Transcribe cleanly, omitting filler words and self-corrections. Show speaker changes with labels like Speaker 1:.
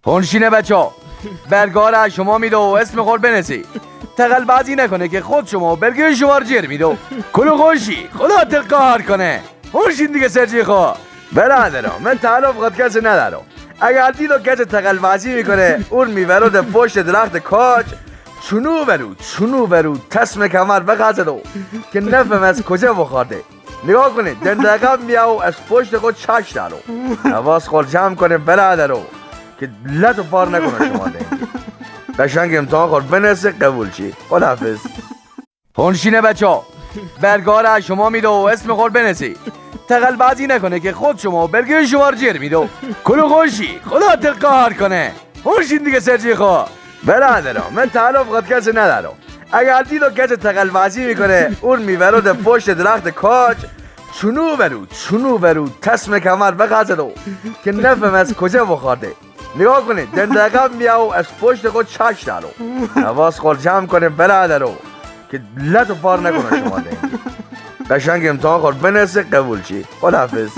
Speaker 1: هونشینه بچه ها برگاه را شما میده و اسم خود بنویسی. تقل بازی نکنه که خود شما برگه شما رو جر میده. کلو خوشی خدا تقهار کنه. هونشین دیگه سرچی خواه. برادرم من تعلق خود کسی ندارم. اگر دیدو کسی تقل بازی میکنه اون میبرو در پشت درخت کاج چونو برو تسم کمر بخزدو که نفهم از کجا بخورده. نگاه کنید دندقم میاو از پشت خود چش دارو. حواس خود جمع کنه برادرو که لط و پار نکنه شما دنگی. قشنگ امتحان خود بنویسی قبول چی. خداحافظ. هونشینه بچه ها برگاه را شما میده و اسم خود بنویسی. تقل بازی نکنه که خود شما برگه شما رو جر میده. کلو خوشی خدا تقهار کنه. هونشین دیگه سرچی خواه. برادرم من تعلق خود کسی ندارم. اگر دیدو کسی تقل بازی میکنه اون میبرو در پشت درخت کاج چونو برو تسم کمر بخزدو که نفهم از کجا بخورده. نگاه کنید دندقم میاو از پشت خود چش دارو. حواس خود جمع کنه برادرو که لط و پار نکنه شما دنگی. قشنگ امتحان خود بنویسی قبول چی. خداحافظ.